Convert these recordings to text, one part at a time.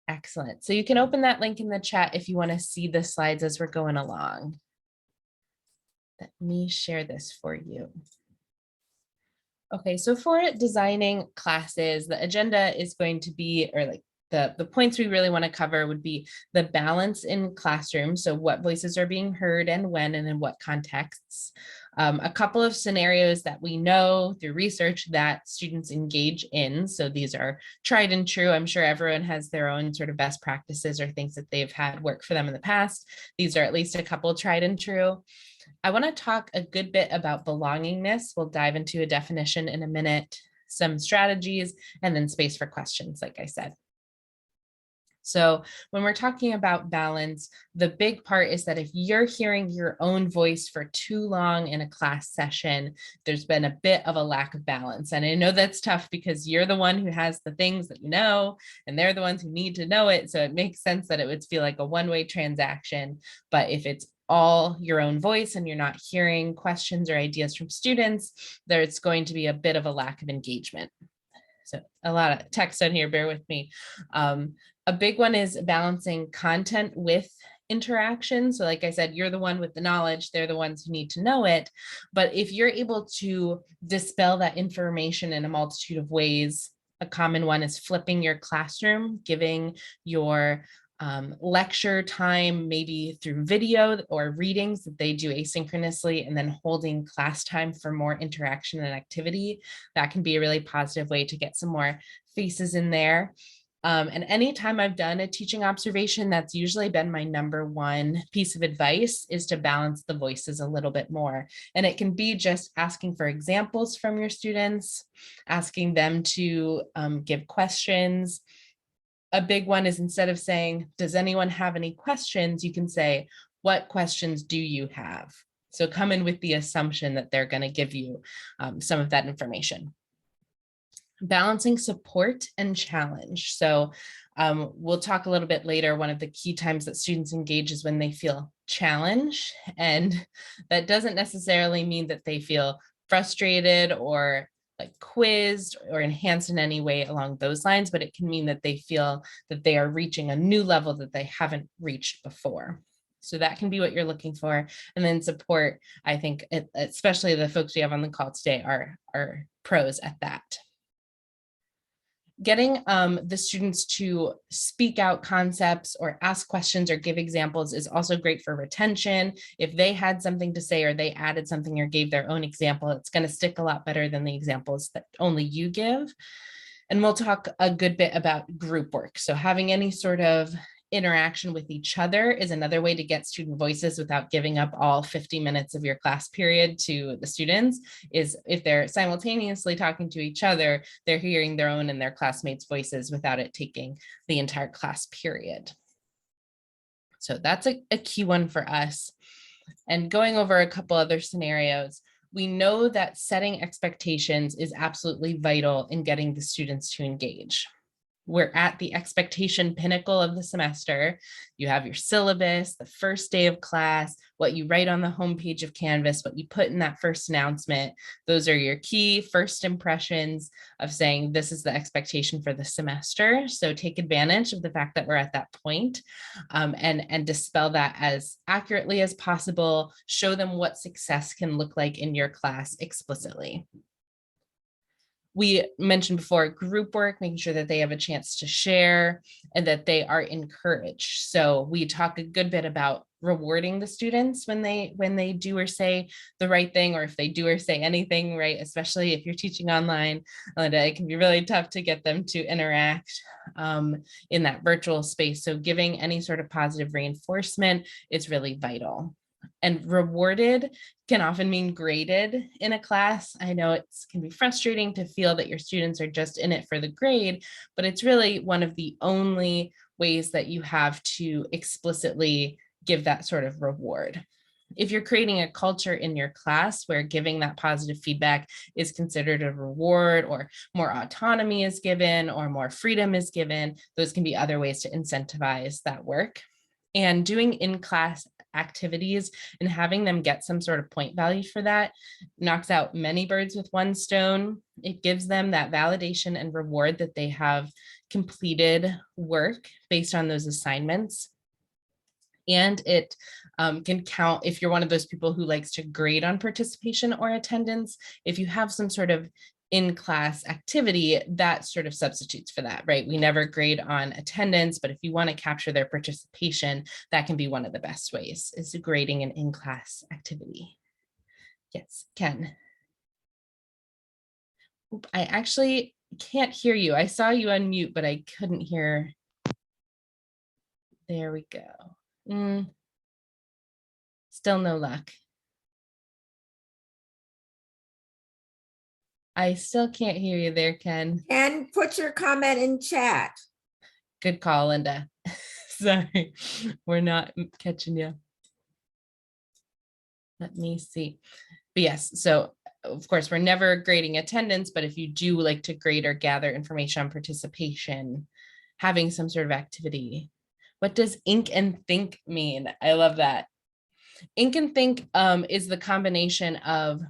Excellent. So you can open that link in the chat if you want to see the slides as we're going along. Let me share this for you. Okay, so for designing classes, the agenda is going to be, or like the points we really want to cover would be the balance in classrooms. So what voices are being heard and when and in what contexts. A couple of scenarios that we know through research that students engage in. So these are tried and true. I'm sure everyone has their own sort of best practices or things that they've had work for them in the past. These are at least a couple tried and true. I want to talk a good bit about belongingness. We'll dive into a definition in a minute, some strategies, and then space for questions, like I said. So when we're talking about balance, the big part is that if you're hearing your own voice for too long in a class session, there's been a bit of a lack of balance. And I know that's tough because you're the one who has the things that you know, and they're the ones who need to know it. So it makes sense that it would feel like a one-way transaction. But if it's all your own voice and you're not hearing questions or ideas from students, there's going to be a bit of a lack of engagement. So a lot of text on here, bear with me. A big one is balancing content with interaction. So like I said, you're the one with the knowledge, they're the ones who need to know it. But if you're able to dispel that information in a multitude of ways, a common one is flipping your classroom, giving your lecture time, maybe through video or readings that they do asynchronously, and then holding class time for more interaction and activity. That can be a really positive way to get some more faces in there. And anytime I've done a teaching observation, that's usually been my number one piece of advice, is to balance the voices a little bit more. And it can be just asking for examples from your students, asking them to give questions. A big one is, instead of saying, does anyone have any questions, you can say, what questions do you have? So come in with the assumption that they're going to give you some of that information. Balancing support and challenge. So we'll talk a little bit later. One of the key times that students engage is when they feel challenged. And that doesn't necessarily mean that they feel frustrated or like quizzed or enhanced in any way along those lines, but it can mean that they feel that they are reaching a new level that they haven't reached before. So that can be what you're looking for. And then support, I think, especially the folks we have on the call today are pros at that. Getting the students to speak out concepts or ask questions or give examples is also great for retention. If they had something to say or they added something or gave their own example, it's going to stick a lot better than the examples that only you give. And we'll talk a good bit about group work. So having any sort of interaction with each other is another way to get student voices without giving up all 50 minutes of your class period to the students. Is if they're simultaneously talking to each other, they're hearing their own and their classmates' voices without it taking the entire class period. So that's a key one for us. And going over a couple other scenarios, we know that setting expectations is absolutely vital in getting the students to engage. We're at the expectation pinnacle of the semester. You have your syllabus, the first day of class, what you write on the homepage of Canvas, what you put in that first announcement. Those are your key first impressions of saying this is the expectation for the semester. So take advantage of the fact that we're at that point, and dispel that as accurately as possible. Show them what success can look like in your class explicitly. We mentioned before group work, making sure that they have a chance to share and that they are encouraged. So we talk a good bit about rewarding the students when they do or say the right thing, or if they do or say anything right, especially if you're teaching online. It can be really tough to get them to interact in that virtual space. So giving any sort of positive reinforcement is really vital. And rewarded can often mean graded in a class. I know it can be frustrating to feel that your students are just in it for the grade, but it's really one of the only ways that you have to explicitly give that sort of reward. If you're creating a culture in your class where giving that positive feedback is considered a reward, or more autonomy is given, or more freedom is given, those can be other ways to incentivize that work. And doing in-class activities and having them get some sort of point value for that knocks out many birds with one stone. It gives them that validation and reward that they have completed work based on those assignments. And it can count if you're one of those people who likes to grade on participation or attendance. If you have some sort of in-class activity, that sort of substitutes for that, right? We never grade on attendance, but if you want to capture their participation, that can be one of the best ways, is grading an in-class activity. Yes, Ken. Oop, I actually can't hear you. I saw you unmute, but I couldn't hear. There we go. Still no luck. I still can't hear you there, Ken. And put your comment in chat. Good call, Linda. Sorry, we're not catching you. Let me see. But yes, so of course, we're never grading attendance, but if you do like to grade or gather information on participation, having some sort of activity. What does ink and think mean? I love that. Ink and think is the combination of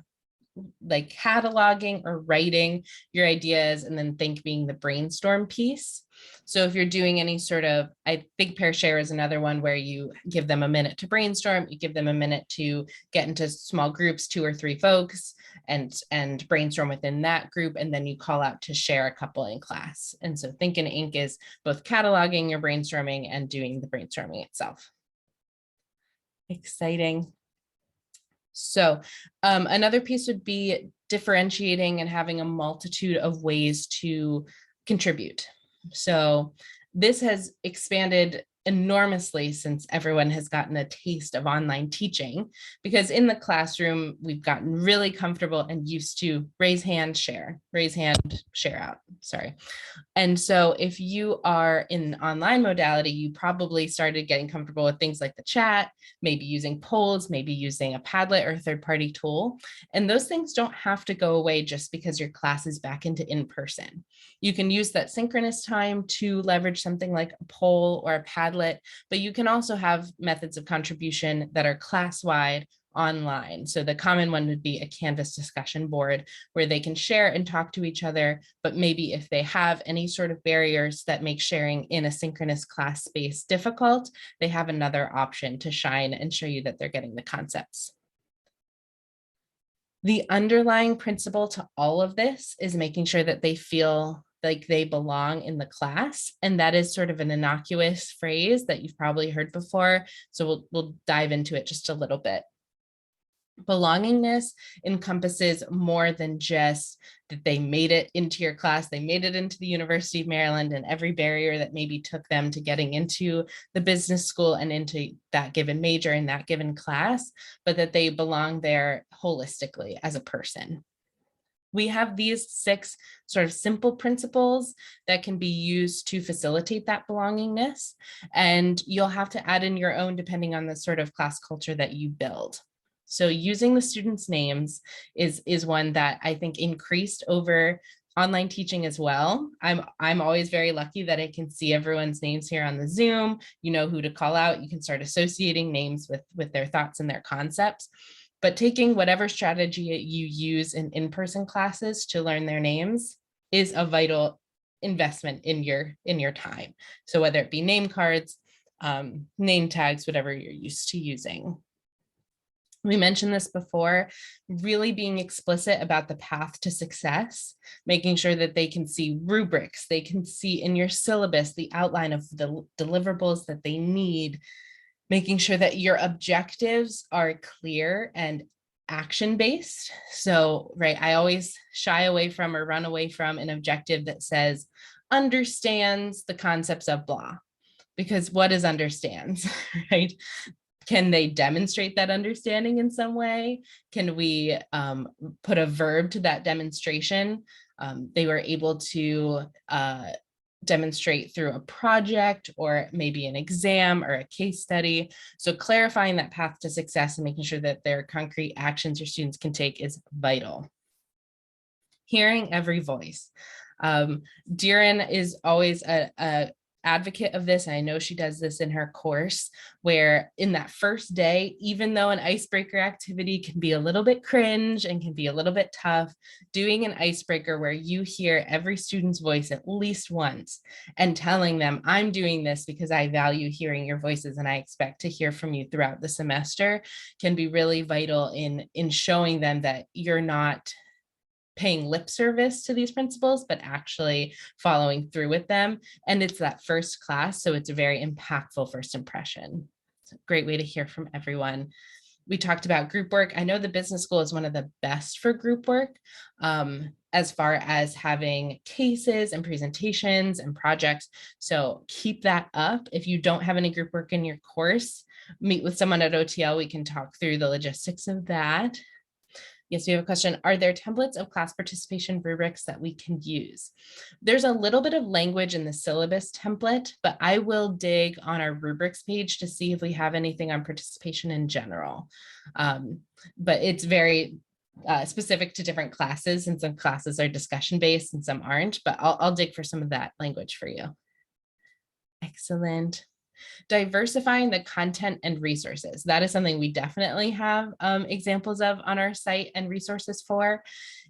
like cataloging or writing your ideas, and then think being the brainstorm piece. So if you're doing any sort of, I think pair share is another one where you give them a minute to brainstorm, you give them a minute to get into small groups, 2 or 3 folks, and brainstorm within that group, and then you call out to share a couple in class. And so think and ink is both cataloging your brainstorming and doing the brainstorming itself. Exciting. So another piece would be differentiating and having a multitude of ways to contribute. So this has expanded enormously since everyone has gotten a taste of online teaching, because in the classroom, we've gotten really comfortable and used to raise hand, share out, sorry. And so if you are in online modality, you probably started getting comfortable with things like the chat, maybe using polls, maybe using a Padlet or a third-party tool. And those things don't have to go away just because your class is back into in-person. You can use that synchronous time to leverage something like a poll or a Padlet, but you can also have methods of contribution that are class-wide online. So the common one would be a Canvas discussion board where they can share and talk to each other, but maybe if they have any sort of barriers that make sharing in a synchronous class space difficult, they have another option to shine and show you that they're getting the concepts. The underlying principle to all of this is making sure that they feel like they belong in the class. And that is sort of an innocuous phrase that you've probably heard before. So we'll dive into it just a little bit. Belongingness encompasses more than just that they made it into your class, they made it into the University of Maryland, and every barrier that maybe took them to getting into the business school and into that given major in that given class, but that they belong there holistically as a person. We have these 6 sort of simple principles that can be used to facilitate that belongingness, and you'll have to add in your own depending on the sort of class culture that you build. So using the students' names is one that I think increased over online teaching as well. I'm always very lucky that I can see everyone's names here on the Zoom. You know who to call out. You can start associating names with their thoughts and their concepts. But taking whatever strategy you use in in-person classes to learn their names is a vital investment in your time. So whether it be name cards, name tags, whatever you're used to using. We mentioned this before, really being explicit about the path to success, making sure that they can see rubrics, they can see in your syllabus the outline of the deliverables that they need, making sure that your objectives are clear and action-based. So, right, I always shy away from or run away from an objective that says understands the concepts of blah, because what is understands, right? Can they demonstrate that understanding in some way? Can we put a verb to that demonstration? They were able to demonstrate through a project or maybe an exam or a case study. So clarifying that path to success and making sure that there are concrete actions your students can take is vital. Hearing every voice. Darren is always advocate of this, and I know she does this in her course, where in that first day, even though an icebreaker activity can be a little bit cringe and can be a little bit tough, doing an icebreaker where you hear every student's voice at least once and telling them, I'm doing this because I value hearing your voices and I expect to hear from you throughout the semester, can be really vital in showing them that you're not paying lip service to these principles, but actually following through with them. And it's that first class, so it's a very impactful first impression. It's a great way to hear from everyone. We talked about group work. I know the business school is one of the best for group work, as far as having cases and presentations and projects. So keep that up. If you don't have any group work in your course, meet with someone at OTL. We can talk through the logistics of that. Yes, we have a question. Are there templates of class participation rubrics that we can use? There's a little bit of language in the syllabus template, but I will dig on our rubrics page to see if we have anything on participation in general. But it's very specific to different classes, and some classes are discussion based and some aren't, but I'll dig for some of that language for you. Excellent. Diversifying the content and resources. That is something we definitely have examples of on our site and resources for.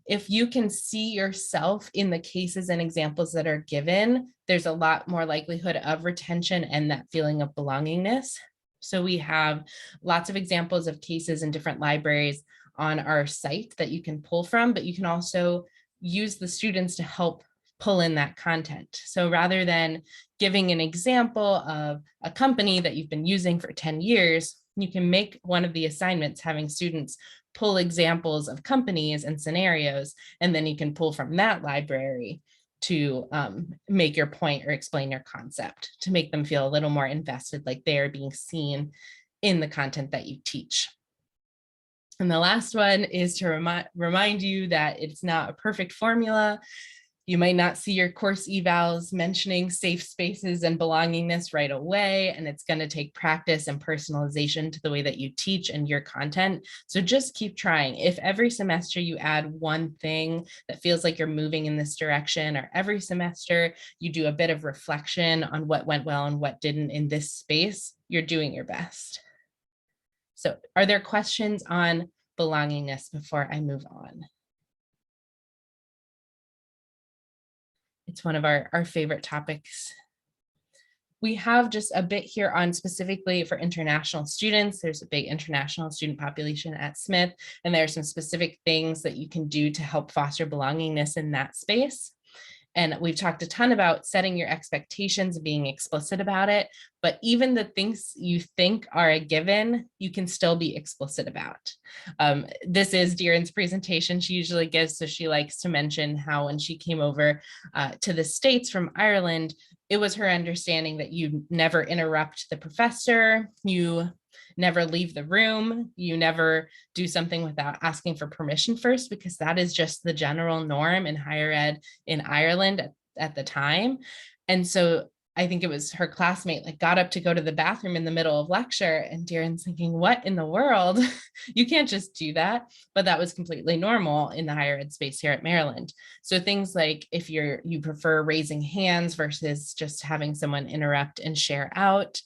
If you can see yourself in the cases and examples that are given, there's a lot more likelihood of retention and that feeling of belongingness. So we have lots of examples of cases in different libraries on our site that you can pull from, but you can also use the students to help pull in that content. So rather than giving an example of a company that you've been using for 10 years, you can make one of the assignments having students pull examples of companies and scenarios, and then you can pull from that library to make your point or explain your concept to make them feel a little more invested, like they are being seen in the content that you teach. And the last one is to remind you that it's not a perfect formula. You might not see your course evals mentioning safe spaces and belongingness right away, and it's going to take practice and personalization to the way that you teach and your content. So just keep trying. If every semester you add one thing that feels like you're moving in this direction, or every semester you do a bit of reflection on what went well and what didn't in this space, you're doing your best. So are there questions on belongingness before I move on? It's one of our favorite topics. We have just a bit here on specifically for international students. There's a big international student population at Smith, and there are some specific things that you can do to help foster belongingness in that space. And we've talked a ton about setting your expectations and being explicit about it, but even the things you think are a given, you can still be explicit about. This is Darren's presentation she usually gives, so she likes to mention how when she came over to the States from Ireland, it was her understanding that you never interrupt the professor, you never leave the room, you never do something without asking for permission first, because that is just the general norm in higher ed in Ireland at the time. And so I think it was her classmate like got up to go to the bathroom in the middle of lecture, and Darren's thinking, what in the world? You can't just do that. But that was completely normal in the higher ed space here at Maryland. So things like if you prefer raising hands versus just having someone interrupt and share out,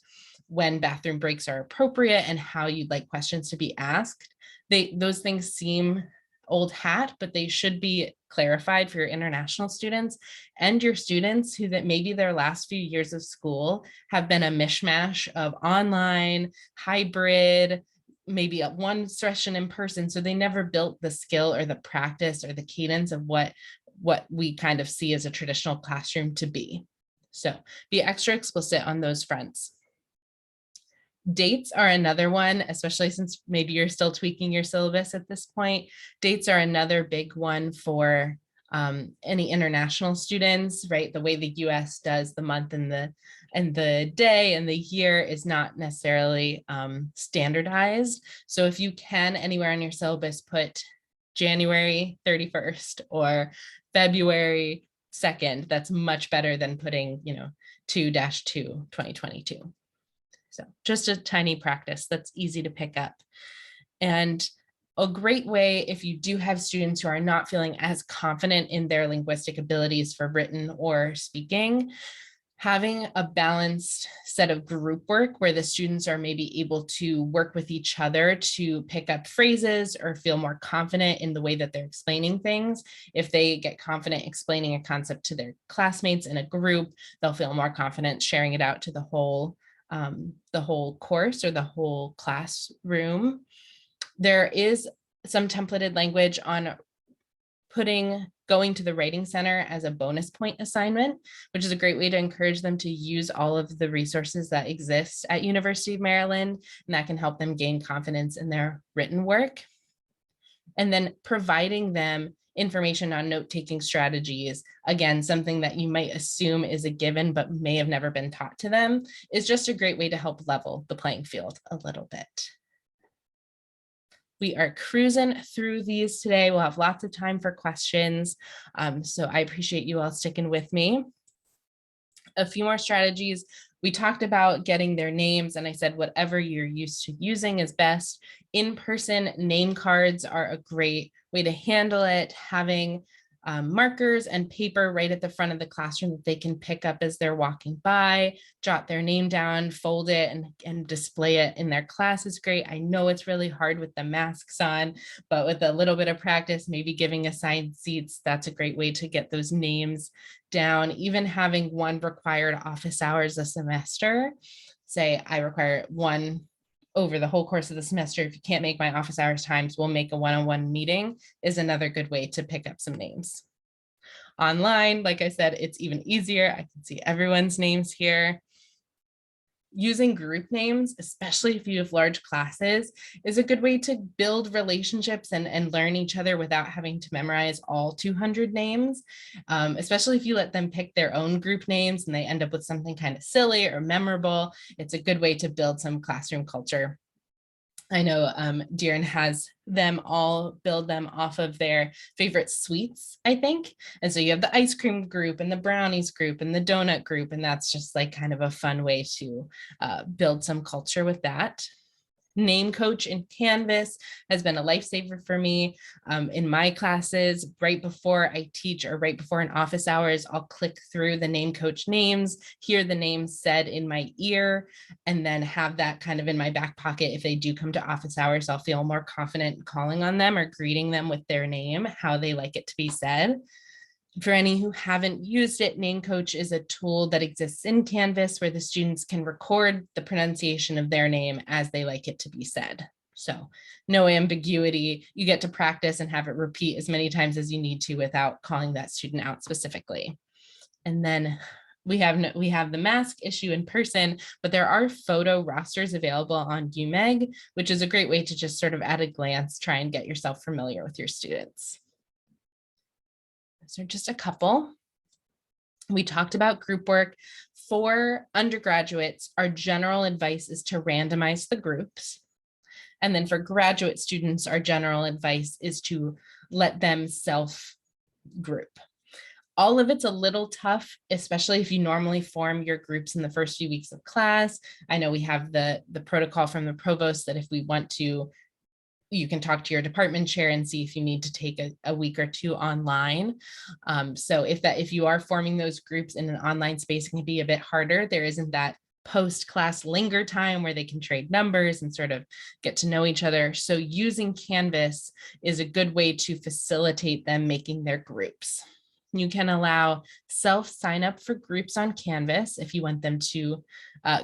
when bathroom breaks are appropriate, and how you'd like questions to be asked. Those things seem old hat, but they should be clarified for your international students and your students who that maybe their last few years of school have been a mishmash of online, hybrid, maybe at one session in person. So they never built the skill or the practice or the cadence of what we kind of see as a traditional classroom to be. So be extra explicit on those fronts. Dates are another one, especially since maybe you're still tweaking your syllabus at this point. Dates are another big one for any international students, right? The way the US does the month and the day and the year is not necessarily standardized. So if you can anywhere on your syllabus put January 31st or February 2nd, that's much better than putting, 2-2 2022. So just a tiny practice that's easy to pick up. And a great way, if you do have students who are not feeling as confident in their linguistic abilities for written or speaking, Having a balanced set of group work where the students are maybe able to work with each other to pick up phrases or feel more confident in the way that they're explaining things. If they get confident explaining a concept to their classmates in a group, they'll feel more confident sharing it out to the whole course or the whole classroom. There is some templated language on going to the writing center as a bonus point assignment, which is a great way to encourage them to use all of the resources that exist at University of Maryland, and that can help them gain confidence in their written work. And then providing them information on note-taking strategies, again, something that you might assume is a given but may have never been taught to them, is just a great way to help level the playing field a little bit. We are cruising through these today. We'll have lots of time for questions. So I appreciate you all sticking with me. A few more strategies. We talked about getting their names, and I said whatever you're used to using is best. In-person name cards are a great way to handle it. Having markers and paper right at the front of the classroom that they can pick up as they're walking by, jot their name down, fold it, and display it in their class is great. I know it's really hard with the masks on, but with a little bit of practice, maybe giving assigned seats, that's a great way to get those names down. Even having one required office hours a semester, say I require one over the whole course of the semester. If you can't make my office hours times, we'll make a one-on-one meeting, is another good way to pick up some names. Online, like I said, it's even easier. I can see everyone's names here. Using group names, especially if you have large classes, is a good way to build relationships and learn each other without having to memorize all 200 names, especially if you let them pick their own group names and they end up with something kind of silly or memorable. It's a good way to build some classroom culture. I know Deeren has them all build them off of their favorite sweets, I think. And so you have the ice cream group and the brownies group and the donut group. And that's just like kind of a fun way to build some culture with that. Name Coach in Canvas has been a lifesaver for me. In my classes, right before I teach or right before an office hours, I'll click through the Name Coach names, hear the names said in my ear, and then have that kind of in my back pocket. If they do come to office hours, I'll feel more confident calling on them or greeting them with their name, how they like it to be said. For any who haven't used it, Name Coach is a tool that exists in Canvas where the students can record the pronunciation of their name as they like it to be said. So no ambiguity. You get to practice and have it repeat as many times as you need to without calling that student out specifically. And then we have the mask issue in person, but there are photo rosters available on UMeg, which is a great way to just sort of at a glance try and get yourself familiar with your students. So just a couple. We talked about group work. For undergraduates, our general advice is to randomize the groups. And then for graduate students, our general advice is to let them self-group. All of it's a little tough, especially if you normally form your groups in the first few weeks of class. I know we have the protocol from the provost that if we want to, you can talk to your department chair and see if you need to take a week or two online. So if you are forming those groups in an online space, it can be a bit harder. There isn't that post-class linger time where they can trade numbers and sort of get to know each other. So using Canvas is a good way to facilitate them making their groups. You can allow self-sign up for groups on Canvas if you want them to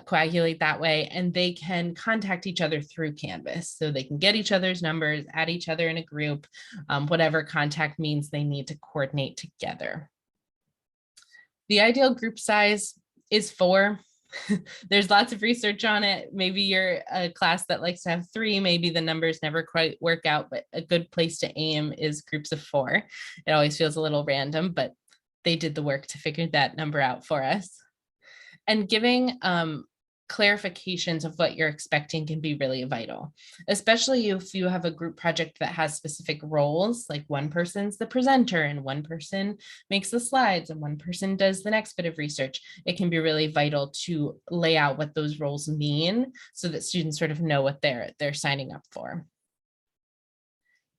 coagulate that way, and they can contact each other through Canvas. So they can get each other's numbers, add each other in a group, whatever contact means they need to coordinate together. The ideal group size is 4. There's lots of research on it. Maybe you're a class that likes to have 3, maybe the numbers never quite work out, but a good place to aim is groups of 4. It always feels a little random, but they did the work to figure that number out for us. And giving clarifications of what you're expecting can be really vital, especially if you have a group project that has specific roles, like one person's the presenter and one person makes the slides and one person does the next bit of research. It can be really vital to lay out what those roles mean so that students sort of know what they're signing up for.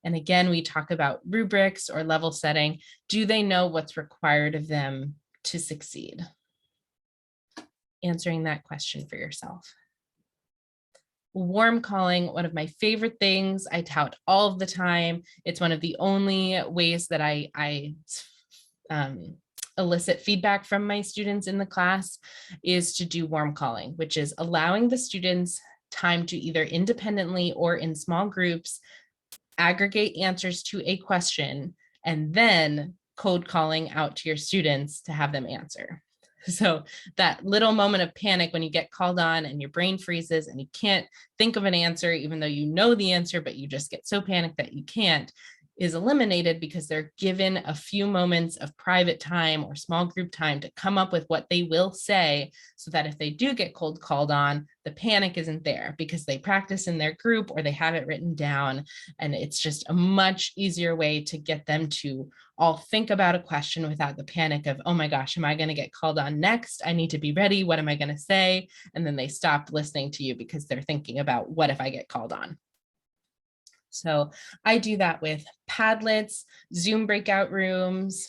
And again, we talk about rubrics or level setting. Do they know what's required of them to succeed? answering that question for yourself. Warm calling, one of my favorite things I tout all of the time. It's one of the only ways that I elicit feedback from my students in the class is to do warm calling, which is allowing the students time to either independently or in small groups aggregate answers to a question and then code calling out to your students to have them answer. So that little moment of panic when you get called on and your brain freezes and you can't think of an answer, even though you know the answer, but you just get so panicked that you can't, is eliminated because they're given a few moments of private time or small group time to come up with what they will say, so that if they do get cold called on, the panic isn't there because they practice in their group or they have it written down. And it's just a much easier way to get them to all think about a question without the panic of, oh my gosh, am I going to get called on next? I need to be ready. What am I going to say? And then they stop listening to you because they're thinking about, what if I get called on? So I do that with Padlets, Zoom breakout rooms,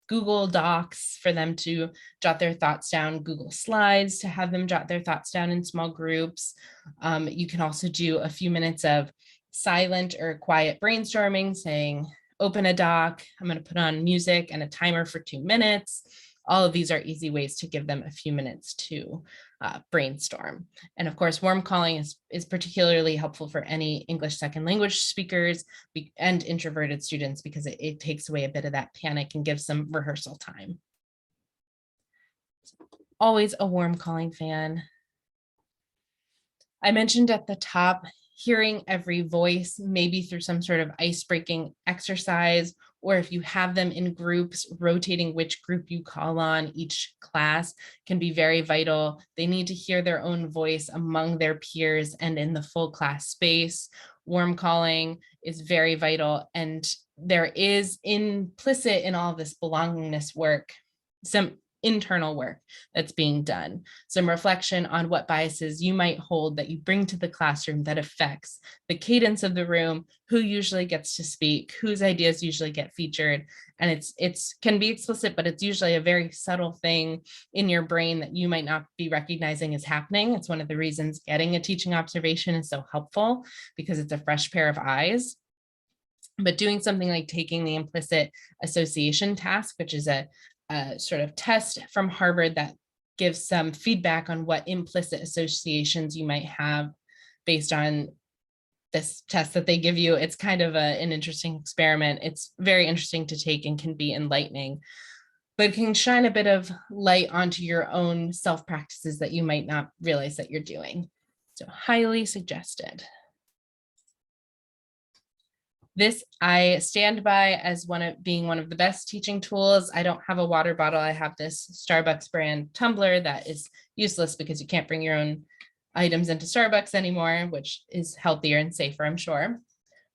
Google Docs for them to jot their thoughts down, Google Slides to have them jot their thoughts down in small groups. You can also do a few minutes of silent or quiet brainstorming, saying, open a doc, I'm going to put on music and a timer for 2 minutes. All of these are easy ways to give them a few minutes to brainstorm. And of course, warm calling is particularly helpful for any English second language speakers and introverted students because it takes away a bit of that panic and gives some rehearsal time. Always a warm calling fan. I mentioned at the top, hearing every voice, maybe through some sort of ice-breaking exercise, or if you have them in groups, rotating which group you call on each class can be very vital. They need to hear their own voice among their peers and in the full class space. Warm calling is very vital. And there is implicit in all of this belongingness work, some internal work that's being done, some reflection on what biases you might hold that you bring to the classroom that affects the cadence of the room, who usually gets to speak, whose ideas usually get featured. And it's can be explicit, but it's usually a very subtle thing in your brain that you might not be recognizing is happening. It's one of the reasons getting a teaching observation is so helpful, because it's a fresh pair of eyes. But doing something like taking the implicit association task, which is a sort of test from Harvard that gives some feedback on what implicit associations you might have based on this test that they give you. It's kind of an interesting experiment. It's very interesting to take and can be enlightening, but it can shine a bit of light onto your own self practices that you might not realize that you're doing. So highly suggested. This I stand by as being one of the best teaching tools. I don't have a water bottle. I have this Starbucks brand tumbler that is useless because you can't bring your own items into Starbucks anymore, which is healthier and safer, I'm sure.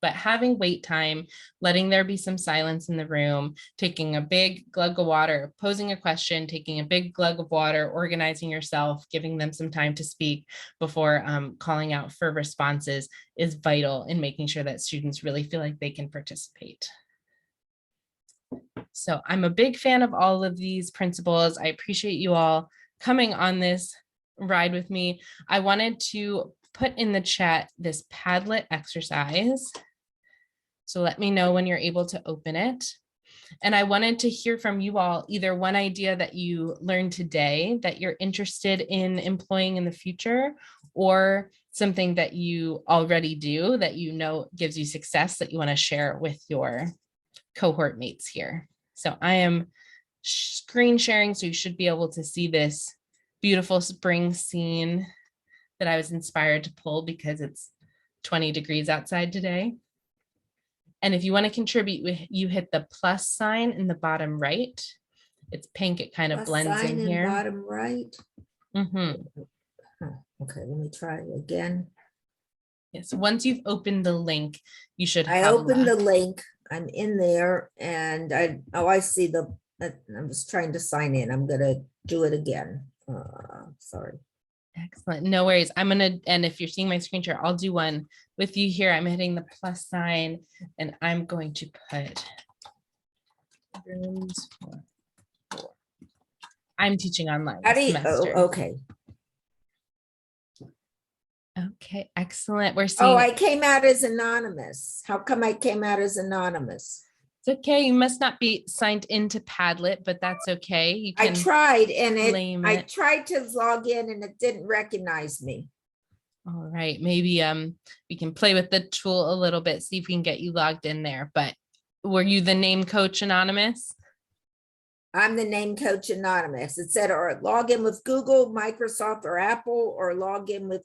But having wait time, letting there be some silence in the room, taking a big glug of water, posing a question, taking a big glug of water, organizing yourself, giving them some time to speak before calling out for responses is vital in making sure that students really feel like they can participate. So I'm a big fan of all of these principles. I appreciate you all coming on this ride with me. I wanted to put in the chat this Padlet exercise. So let me know when you're able to open it. And I wanted to hear from you all, either one idea that you learned today that you're interested in employing in the future, or something that you already do that you know gives you success that you want to share with your cohort mates here. So I am screen sharing, so you should be able to see this beautiful spring scene that I was inspired to pull because it's 20 degrees outside today. And if you want to contribute, you hit the plus sign in the bottom right. It's pink, it kind of Plus blends sign in here. Bottom right. Mm-hmm. Okay, let me try again. Yes, once you've opened the link, you should I have opened the left. link. I'm in there and I see I'm just trying to sign in. I'm gonna do it again. Sorry. Excellent, no worries. And if you're seeing my screen share, I'll do one with you here. I'm hitting the plus sign and I'm going to put rooms for I'm teaching online How this do you, oh, semester. okay. Okay, excellent. We're Oh, seeing I came out as anonymous. How come I came out as anonymous? it's okay. You must not be signed into Padlet, but that's okay. You I can tried and claim I it. tried to log in and it didn't recognize me. All right, maybe we can play with the tool a little bit, see if we can get you logged in there. But were you the name coach anonymous? I'm the name coach anonymous. It said, or log in with Google, Microsoft, or Apple, or log in with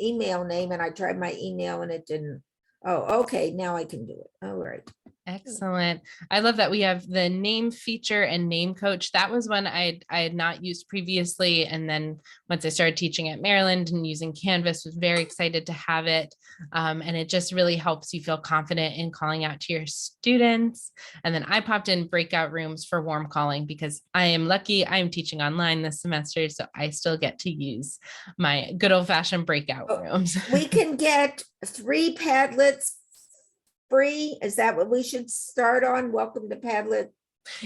email name. And I tried my email and it didn't. Oh, okay. Now I can do it. All right. Excellent. I love that we have the name feature and name coach. That was one I had not used previously. And then once I started teaching at Maryland and using Canvas, was very excited to have it. And it just really helps you feel confident in calling out to your students. And then I popped in breakout rooms for warm calling because I am lucky I'm teaching online this semester. So I still get to use my good old fashioned breakout Oh, rooms. We can get 3 Padlets free. Is that what we should start on? Welcome to Padlet.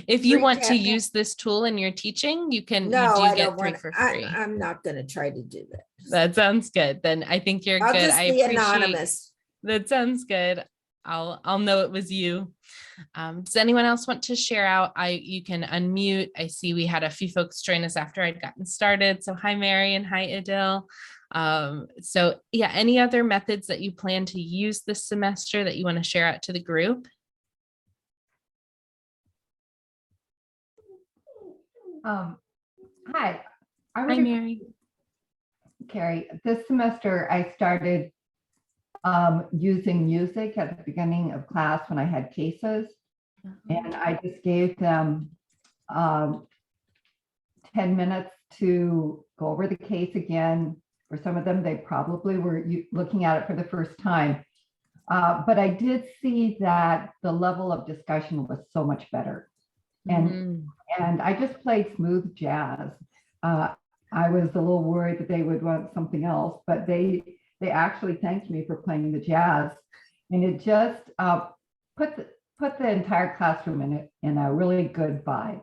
If you Free want to Padlet. use this tool in your teaching, you No, do I get don't 3 want, for free. I'm not going to try to do that. That sounds good. Then I think you're I'll good. just I be appreciate anonymous. that. Sounds good. I'll know it was you. Does anyone else want to share out? You can unmute. I see we had a few folks join us after I'd gotten started. So hi, Mary, and hi, Adil. So yeah, any other methods that you plan to use this semester that you want to share out to the group? Hi, I Hi, was Mary. Carrie. This semester, I started using music at the beginning of class when I had cases, and I just gave them 10 minutes to go over the case again. For some of them, they probably were looking at it for the first time. But I did see that the level of discussion was so much better. And I just played smooth jazz. I was a little worried that they would want something else, but they actually thanked me for playing the jazz, and it just put the entire classroom in a really good vibe.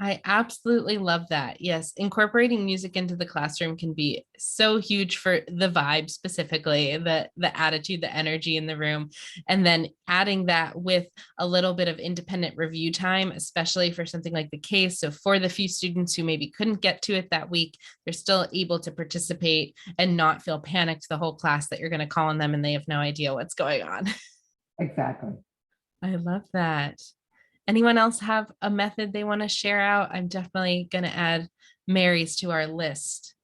I absolutely love that. Yes, incorporating music into the classroom can be so huge for the vibe, specifically the attitude, the energy in the room, and then adding that with a little bit of independent review time, especially for something like the case. So for the few students who maybe couldn't get to it that week, they're still able to participate and not feel panicked the whole class that you're going to call on them and they have no idea what's going on. Exactly. I love that. Anyone else have a method they want to share out? I'm definitely going to add Mary's to our list.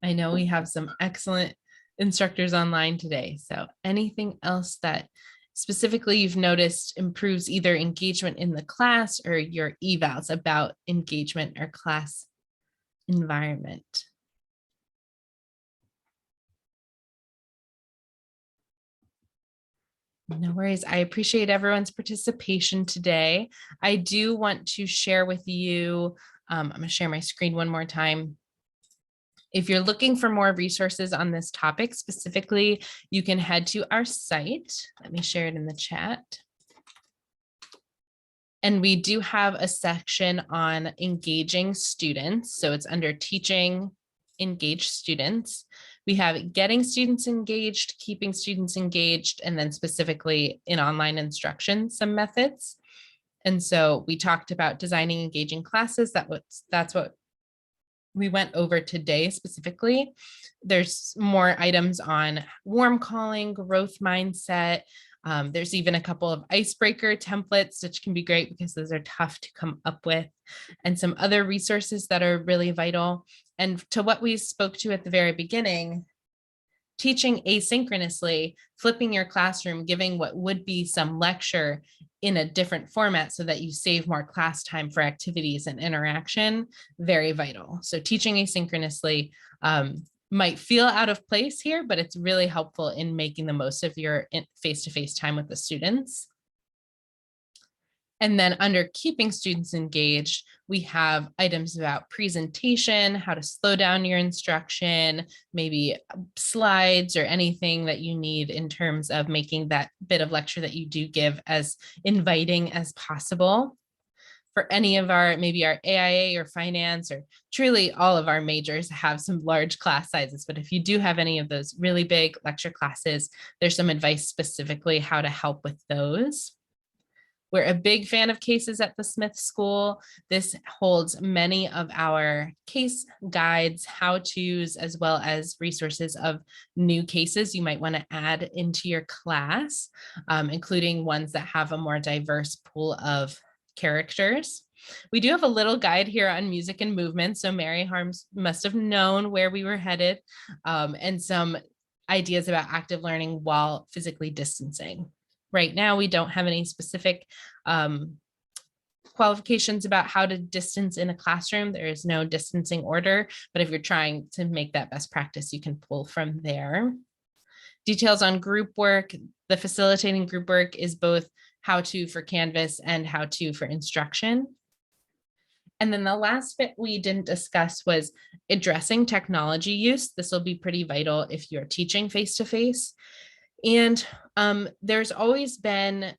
I know we have some excellent instructors online today. So anything else that specifically you've noticed improves either engagement in the class or your evals about engagement or class environment? No worries. I appreciate everyone's participation today. I do want to share with you, I'm going to share my screen one more time. If you're looking for more resources on this topic specifically, you can head to our site. Let me share it in the chat. And we do have a section on engaging students. So it's under teaching engaged students. We have getting students engaged, keeping students engaged, and then specifically in online instruction, some methods. And so we talked about designing engaging classes. That's what we went over today specifically. There's more items on warm calling, growth mindset. There's even a couple of icebreaker templates, which can be great because those are tough to come up with, and some other resources that are really vital. And to what we spoke to at the very beginning, teaching asynchronously, flipping your classroom, giving what would be some lecture in a different format so that you save more class time for activities and interaction, very vital. So teaching asynchronously might feel out of place here, but it's really helpful in making the most of your face-to-face time with the students. And then under keeping students engaged, we have items about presentation, how to slow down your instruction, maybe slides or anything that you need in terms of making that bit of lecture that you do give as inviting as possible. For any of our, maybe our AIA or finance, or truly all of our majors have some large class sizes. But if you do have any of those really big lecture classes, there's some advice specifically how to help with those. We're a big fan of cases at the Smith School. This holds many of our case guides, how-tos, as well as resources of new cases you might want to add into your class, including ones that have a more diverse pool of characters. We do have a little guide here on music and movement. So Mary Harms must have known where we were headed, and some ideas about active learning while physically distancing. Right now, we don't have any specific qualifications about how to distance in a classroom. There is no distancing order, but if you're trying to make that best practice, you can pull from there. Details on group work. The facilitating group work is both how to for Canvas and how to for instruction. And then the last bit we didn't discuss was addressing technology use. This will be pretty vital if you're teaching face-to-face. And there's always been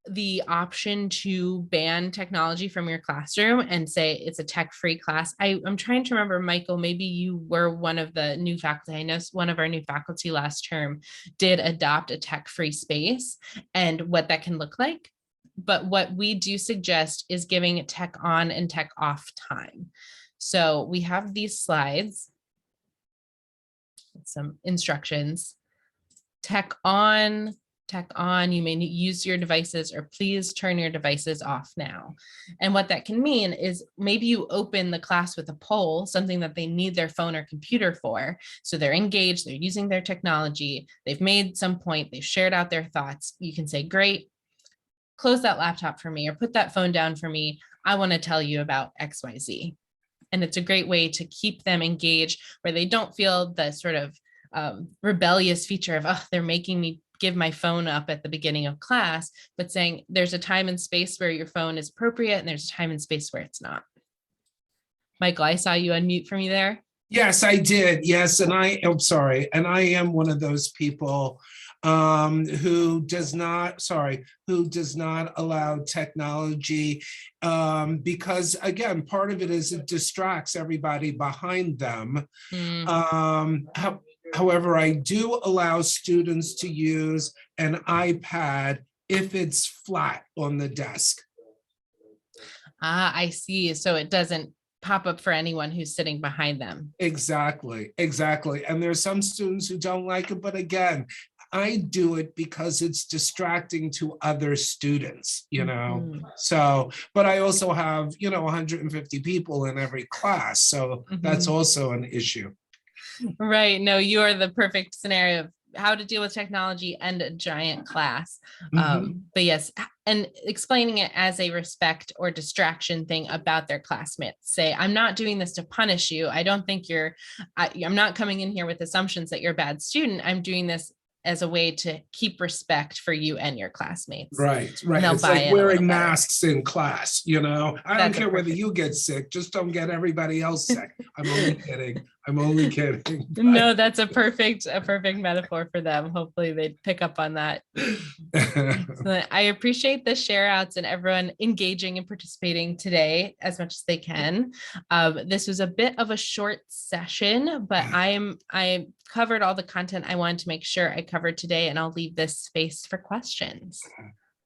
the option to ban technology from your classroom and say it's a tech-free class. I'm trying to remember, Michael, maybe you were one of the new faculty. I know one of our new faculty last term did adopt a tech-free space and what that can look like. But what we do suggest is giving tech on and tech off time. So we have these slides, some instructions. Tech on, you may use your devices, or please turn your devices off now. And what that can mean is maybe you open the class with a poll, something that they need their phone or computer for. So they're engaged, they're using their technology, they've made some point, they've shared out their thoughts. You can say, great, close that laptop for me, or put that phone down for me. I want to tell you about XYZ. And it's a great way to keep them engaged where they don't feel the sort of rebellious feature of, oh, they're making me give my phone up at the beginning of class, but saying there's a time and space where your phone is appropriate and there's a time and space where it's not. Michael, I saw you unmute for me there. Yes, I did. Yes, and I'm sorry. And I am one of those people who does not allow technology because, again, part of it is it distracts everybody behind them. However, I do allow students to use an iPad if it's flat on the desk. Ah, I see. So it doesn't pop up for anyone who's sitting behind them. Exactly. And there's some students who don't like it, but again, I do it because it's distracting to other students, you know. So, but I also have, 150 people in every class. So that's also an issue. Right. No, you are the perfect scenario of how to deal with technology and a giant class. But yes, and explaining it as a respect or distraction thing about their classmates. Say, I'm not doing this to punish you. I don't think I'm not coming in here with assumptions that you're a bad student. I'm doing this as a way to keep respect for you and your classmates. Right. It's like wearing masks in class, I don't care whether you get sick, just don't get everybody else sick. I'm only kidding. No, that's a perfect metaphor for them. Hopefully they pick up on that. So I appreciate the share outs and everyone engaging and participating today as much as they can. This was a bit of a short session, but I covered all the content I wanted to make sure I covered today, and I'll leave this space for questions.